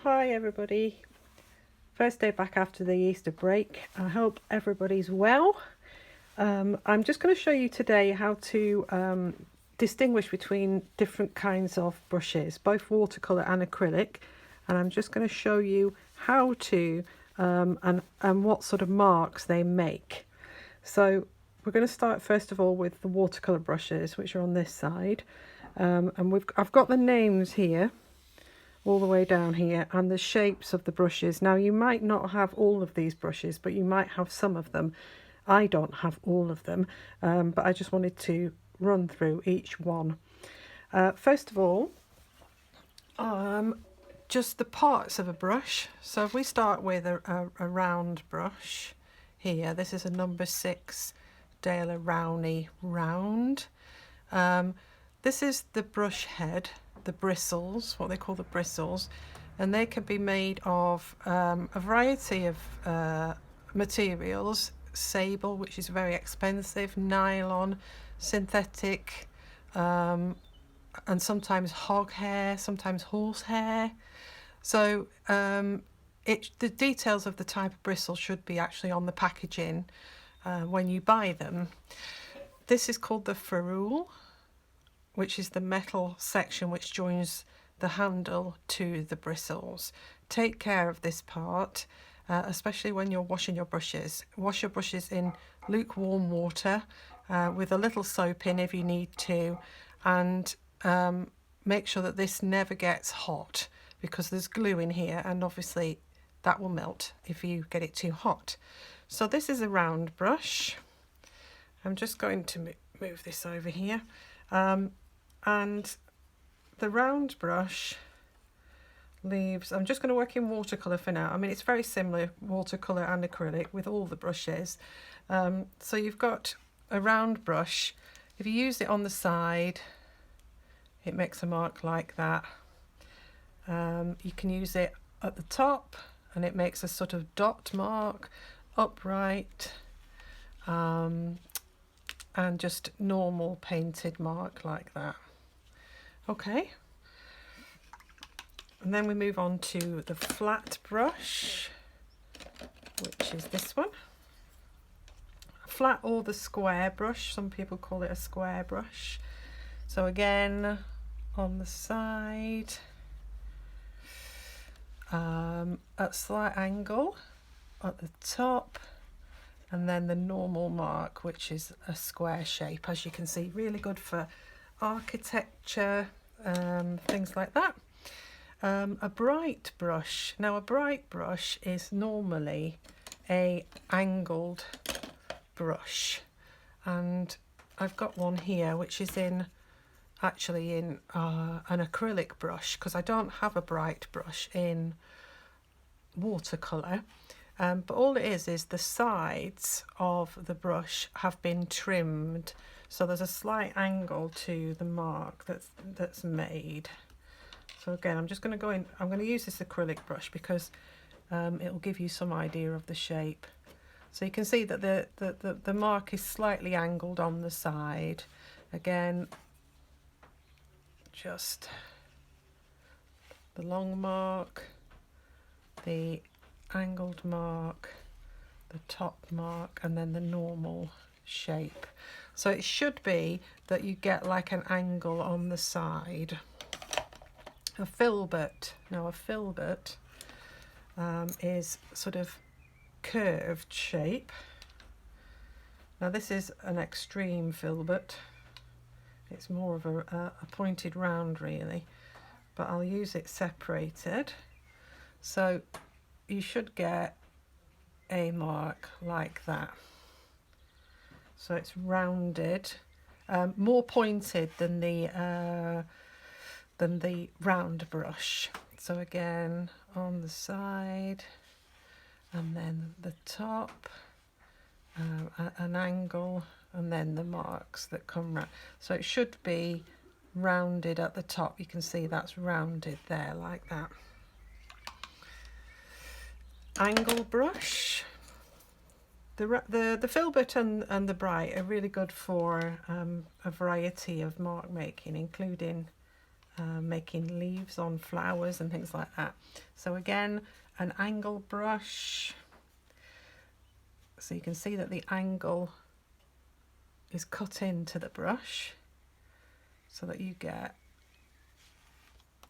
Hi everybody. First day back after the Easter break. I hope everybody's well. I'm just going to show you today how to distinguish between different kinds of brushes, both watercolour and acrylic. And I'm just going to show you how to and what sort of marks they make. So we're going to start first of all with the watercolour brushes, which are on this side. And I've got the names here all the way down here and the shapes of the brushes. Now you might not have all of these brushes, but you might have some of them. I don't have all of them, but I just wanted to run through each one. First of all, just the parts of a brush. So if we start with a round brush here, this is a number 6 Daler Rowney round. This is the brush head, the bristles, what they call the bristles, and they can be made of a variety of materials. Sable, which is very expensive, nylon, synthetic, and sometimes hog hair, sometimes horse hair. So the details of the type of bristle should be actually on the packaging when you buy them. This is called the ferrule, which is the metal section which joins the handle to the bristles. Take care of this part, especially when you're washing your brushes. Wash your brushes in lukewarm water with a little soap in if you need to, and make sure that this never gets hot because there's glue in here, and obviously that will melt if you get it too hot. So this is a round brush. I'm just going to move this over here. And the round brush leaves, I'm just going to work in watercolour for now. I mean, it's very similar, watercolour and acrylic, with all the brushes. So you've got a round brush. If you use it on the side, it makes a mark like that. You can use it at the top and it makes a sort of dot mark, upright, and just normal painted mark like that. Okay, and then we move on to the flat brush, which is this one. Flat or the square brush, some people call it a square brush. So again, on the side, at slight angle at the top, and then the normal mark, which is a square shape, as you can see. Really good for architecture, things like that. A bright brush. Now a bright brush is normally a angled brush, and I've got one here which is actually in an acrylic brush, because I don't have a bright brush in watercolour. But all it is the sides of the brush have been trimmed, so there's a slight angle to the mark that's made. So again, I'm just going to go in, I'm going to use this acrylic brush because it'll give you some idea of the shape. So you can see that the mark is slightly angled on the side. Again, just the long mark, the angled mark, the top mark, and then the normal shape. So it should be that you get like an angle on the side. A filbert. Now a filbert is sort of curved shape. Now this is an extreme filbert. It's more of a pointed round really, but I'll use it separated. So you should get a mark like that. So it's rounded, more pointed than the round brush. So again, on the side, and then the top, an angle, and then the marks that come round. So it should be rounded at the top. You can see that's rounded there like that. Angle brush. The filbert and the bright are really good for a variety of mark making, including making leaves on flowers and things like that. So again, an angle brush. So you can see that the angle is cut into the brush so that you get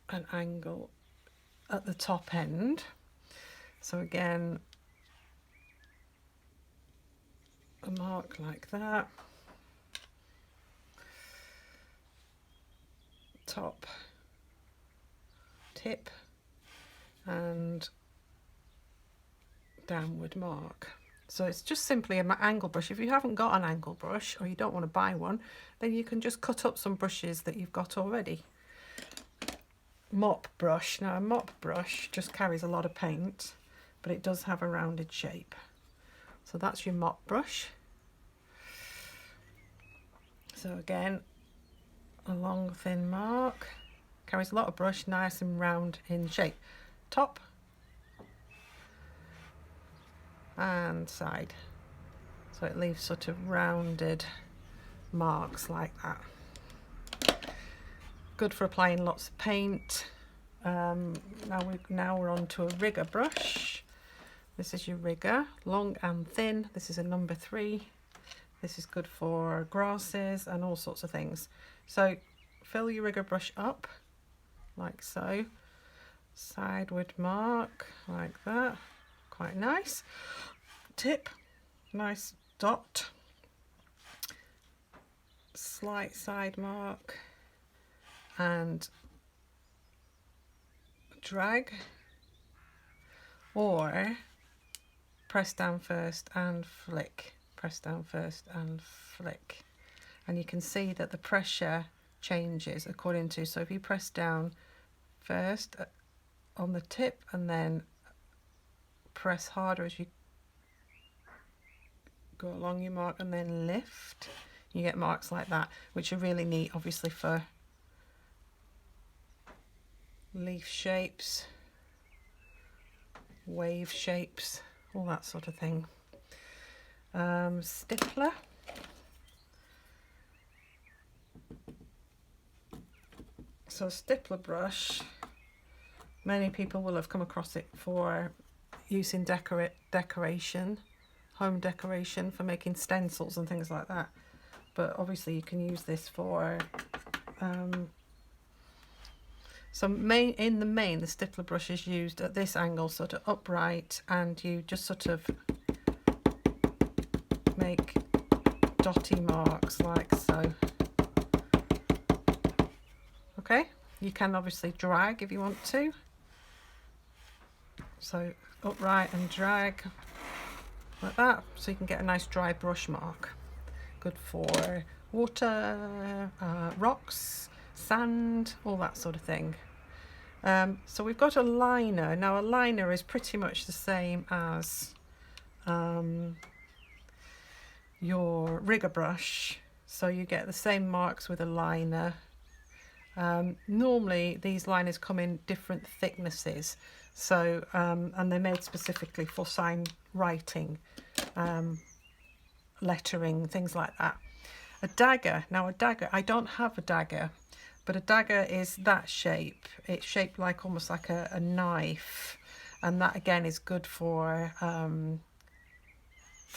an angle at the top end. So again, a mark like that, top, tip, and downward mark. So it's just simply an angle brush. If you haven't got an angle brush or you don't want to buy one, then you can just cut up some brushes that you've got already. Mop brush. Now a mop brush just carries a lot of paint, but it does have a rounded shape. So that's your mop brush. So again, a long thin mark, carries a lot of brush, nice and round in shape. Top and side. So it leaves sort of rounded marks like that. Good for applying lots of paint. Now we're on to a rigger brush. This is your rigger, long and thin. This is a number 3. This is good for grasses and all sorts of things. So fill your rigger brush up like so. Sideward mark like that. Quite nice. Tip, nice dot. Slight side mark and drag, or press down first and flick. Press down first and flick. And you can see that the pressure changes according to, so if you press down first on the tip and then press harder as you go along your mark and then lift, you get marks like that, which are really neat, obviously, for leaf shapes, wave shapes, all that sort of thing. Stippler. So a stippler brush, many people will have come across it for use in decoration, home decoration, for making stencils and things like that. But obviously you can use this for in the main, the stippler brush is used at this angle, sort of upright, and you just sort of make dotty marks like so. Okay, you can obviously drag if you want to. So upright and drag like that, so you can get a nice dry brush mark. Good for water, rocks, sand, all that sort of thing. So we've got a liner. Now a liner is pretty much the same as your rigger brush, so you get the same marks with a liner. Normally these liners come in different thicknesses, so and they're made specifically for sign writing, lettering, things like that. A dagger. Now a dagger, I don't have a dagger, but a dagger is that shape. It's shaped like almost like a knife, and that again is good for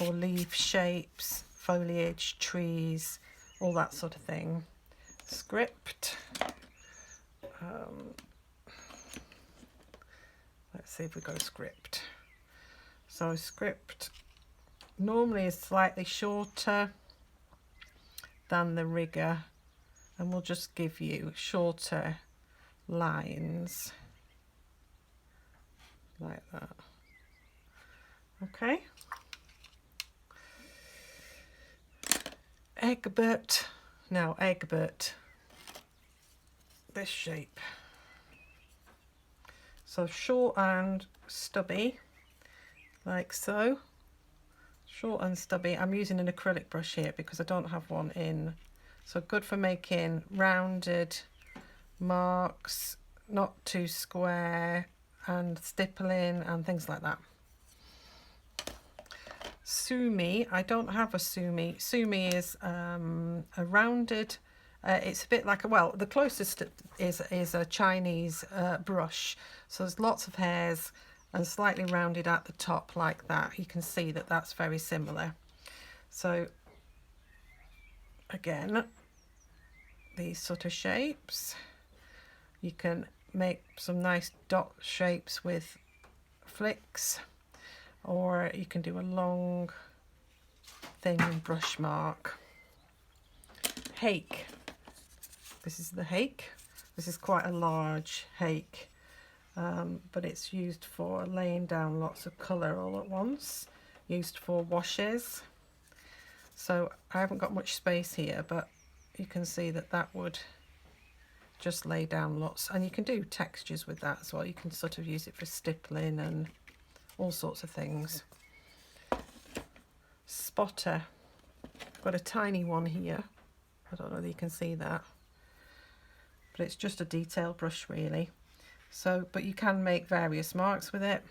leaf shapes, foliage, trees, all that sort of thing. Script. Let's see if we go script. So script normally is slightly shorter than the rigger, and we'll just give you shorter lines like that. Okay. Egbert. Now Egbert, this shape. So short and stubby, like so. Short and stubby. I'm using an acrylic brush here because I don't have one in. So good for making rounded marks, not too square, and stippling and things like that. Sumi. I don't have a sumi. Sumi is a rounded It's a bit like well, the closest is a Chinese brush. So there's lots of hairs and slightly rounded at the top like that. You can see that that's very similar. So again, these sort of shapes. You can make some nice dot shapes with flicks, or you can do a long thin brush mark. Hake. This is the hake. This is quite a large hake, but it's used for laying down lots of colour all at once, used for washes. So I haven't got much space here, but you can see that that would just lay down lots, and you can do textures with that as well. You can sort of use it for stippling and all sorts of things. Spotter. I've got a tiny one here. I don't know whether you can see that, but it's just a detail brush really. So, but you can make various marks with it.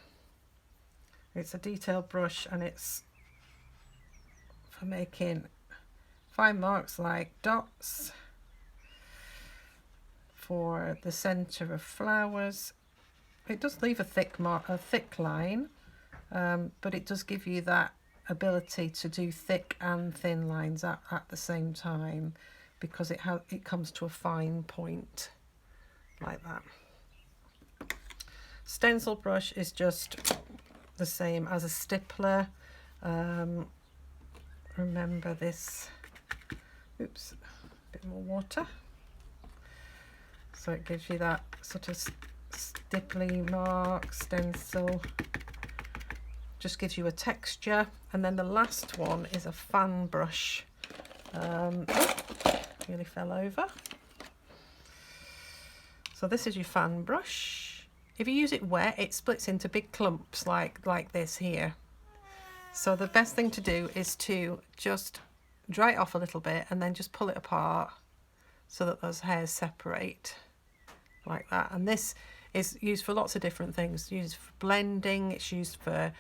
It's a detail brush, and it's for making fine marks like dots for the center of flowers. It does leave a thick line, but it does give you that ability to do thick and thin lines at the same time, because it comes to a fine point like that. Stencil brush is just the same as a stippler. Remember this, oops, a bit more water. So it gives you that sort of stipply mark, stencil, just gives you a texture. And then the last one is a fan brush. Nearly fell over. So this is your fan brush. If you use it wet, it splits into big clumps like this here. So the best thing to do is to just dry it off a little bit and then just pull it apart so that those hairs separate like that. And this is used for lots of different things. It's used for blending, it's used for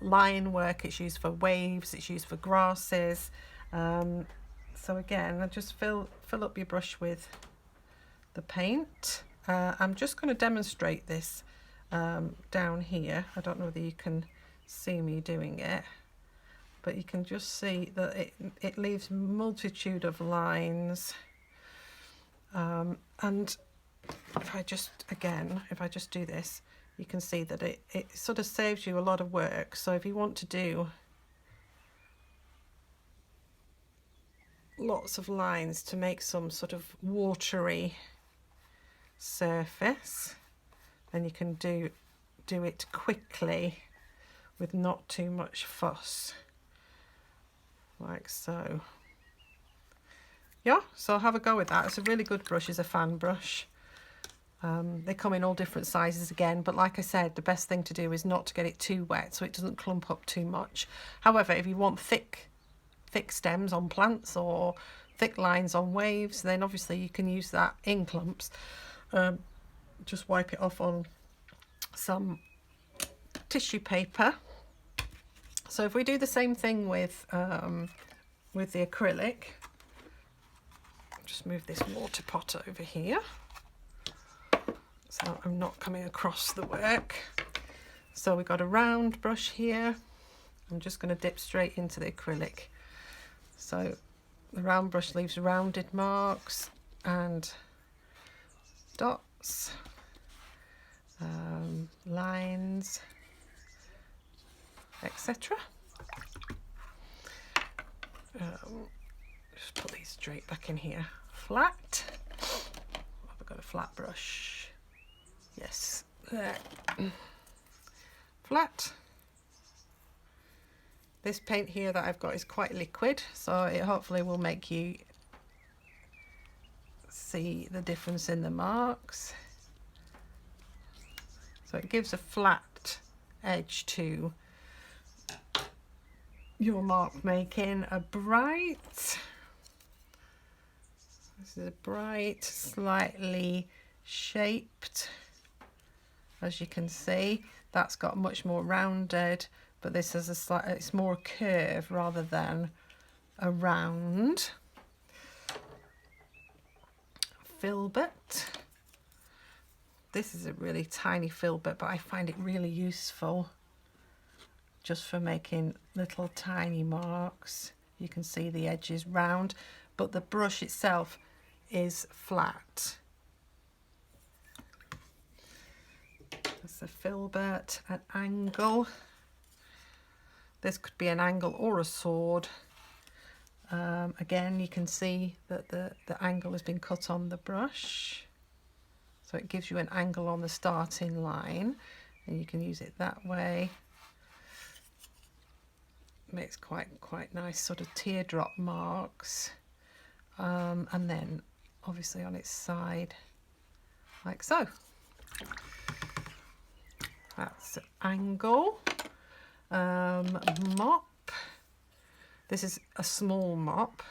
line work, it's used for waves, it's used for grasses. So again, I just fill up your brush with the paint. I'm just going to demonstrate this down here. I don't know whether you can see me doing it, but you can just see that it leaves multitude of lines. And if I just do this, you can see that it sort of saves you a lot of work. So if you want to do lots of lines to make some sort of watery surface, then you can do it quickly with not too much fuss, like so. Yeah, so have a go with that. It's a really good brush, it's a fan brush. They come in all different sizes again, but like I said, the best thing to do is not to get it too wet so it doesn't clump up too much. However, if you want thick stems on plants or thick lines on waves, then obviously you can use that in clumps. Just wipe it off on some tissue paper. So if we do the same thing with the acrylic, just move this water pot over here so I'm not coming across the work. So we've got a round brush here. I'm just going to dip straight into the acrylic. So the round brush leaves rounded marks and dots, lines, etc. Just put these straight back in here. Flat. Have I got a flat brush? Yes, there. Flat. This paint here that I've got is quite liquid, so it hopefully will make you see the difference in the marks. So it gives a flat edge to your mark making. This is a bright, slightly shaped, as you can see. That's got much more rounded, but this is it's more curve rather than a round. filbert. This is a really tiny filbert, but I find it really useful just for making little tiny marks. You can see the edge is round, but the brush itself is flat. That's a filbert, an angle. This could be an angle or a sword. Again, you can see that the angle has been cut on the brush. So it gives you an angle on the starting line, and you can use it that way. Makes quite nice sort of teardrop marks. And then obviously on its side, like so. That's angle. Mop. This is a small mop.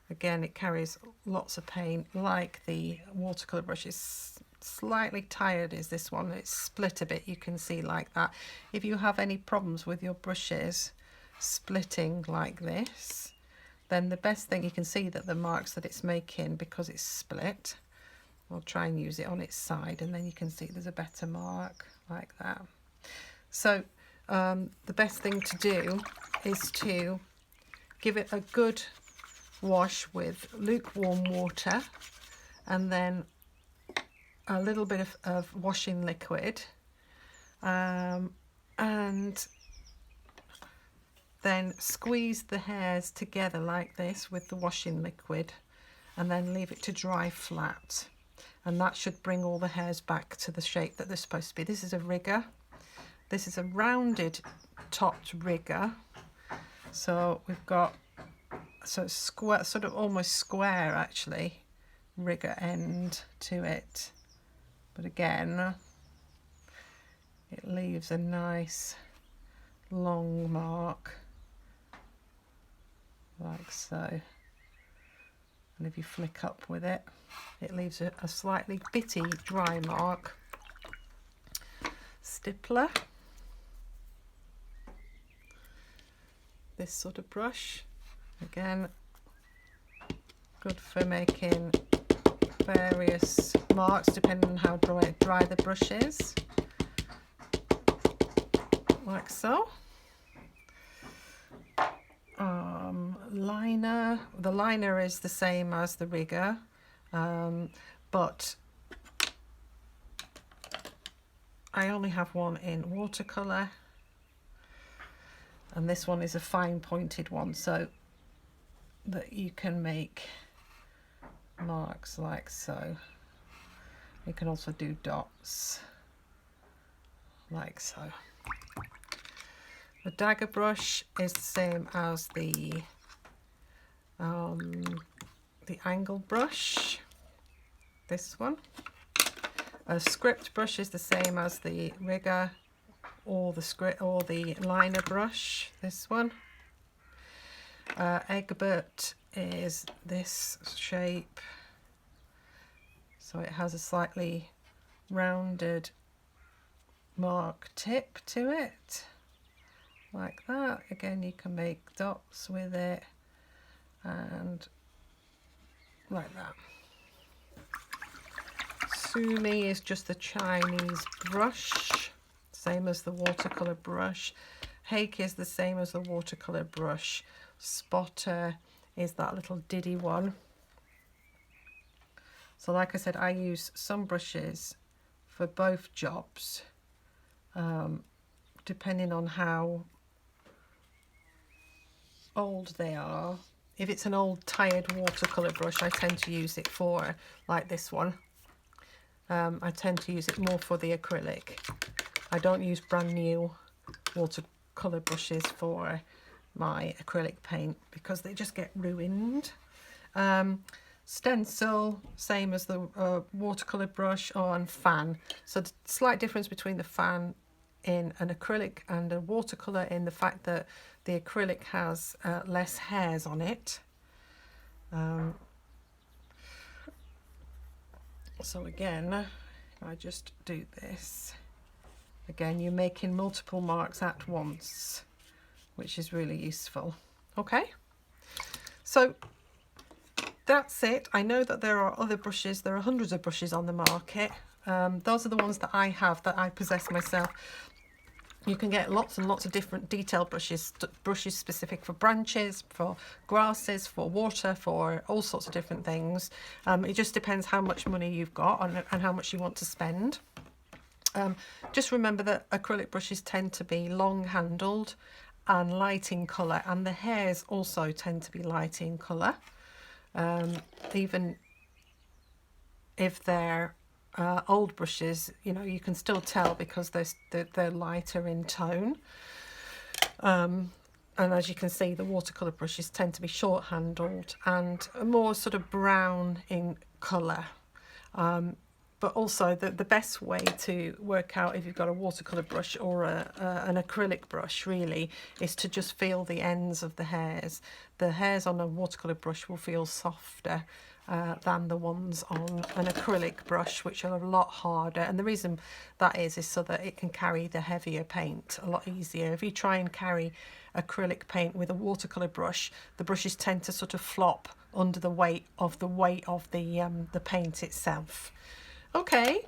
Again, it carries lots of paint, like the watercolour brush. Is slightly tired is this one. It's split a bit, you can see like that. If you have any problems with your brushes splitting like this, then the best thing, you can see that the marks that it's making because it's split. I'll try and use it on its side, and then you can see there's a better mark like that. So the best thing to do is to give it a good wash with lukewarm water, and then a little bit of washing liquid, and then squeeze the hairs together like this with the washing liquid, and then leave it to dry flat, and that should bring all the hairs back to the shape that they're supposed to be. This is a rigger. This is a rounded topped rigger, so we've got square, sort of almost square actually, rigger end to it, but again it leaves a nice long mark like so, and if you flick up with it, it leaves a slightly bitty dry mark. Stippler, this sort of brush, again good for making various marks depending on how dry the brush is, like so. Liner, the liner is the same as the rigger, but I only have one in watercolour, and this one is a fine pointed one, so that you can make marks like so. You can also do dots like so. The dagger brush is the same as the angle brush, this one. A script brush is the same as the rigger or the script or the liner brush, this one. Egbert is this shape, so it has a slightly rounded mark tip to it, like that. Again, you can make dots with it, and like that. Sumi is just the Chinese brush, same as the watercolour brush. Hake is the same as the watercolour brush. Spotter is that little diddy one. So like I said, I use some brushes for both jobs, depending on how old they are. If it's an old tired watercolour brush, I tend to use it for, like this one. I tend to use it more for the acrylic. I don't use brand new watercolour brushes for my acrylic paint because they just get ruined. Stencil, same as the watercolour brush, and fan. So the slight difference between the fan in an acrylic and a watercolour in the fact that the acrylic has less hairs on it. So again, I just do this. Again, you're making multiple marks at once, which is really useful. Okay, so that's it. I know that there are other brushes, there are hundreds of brushes on the market. Those are the ones that I have, that I possess myself. You can get lots and lots of different detail brushes, brushes specific for branches, for grasses, for water, for all sorts of different things. It just depends how much money you've got and how much you want to spend. Just remember that acrylic brushes tend to be long handled and light in colour, and the hairs also tend to be light in colour. Even if they're old brushes, you know, you can still tell because they're lighter in tone. And as you can see, the watercolour brushes tend to be short handled and more sort of brown in colour. But also the best way to work out if you've got a watercolour brush or an acrylic brush really is to just feel the ends of the hairs. The hairs on a watercolour brush will feel softer than the ones on an acrylic brush, which are a lot harder. And the reason that is so that it can carry the heavier paint a lot easier. If you try and carry acrylic paint with a watercolour brush, the brushes tend to sort of flop under the weight of the paint itself. Okay,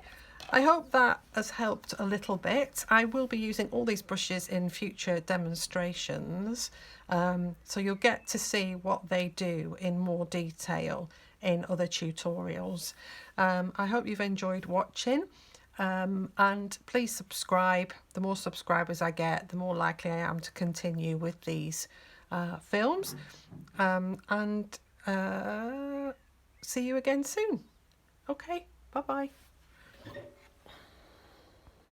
I hope that has helped a little bit. I will be using all these brushes in future demonstrations, so you'll get to see what they do in more detail in other tutorials. I hope you've enjoyed watching, and please subscribe. The more subscribers I get, the more likely I am to continue with these films, and see you again soon. Okay, bye bye.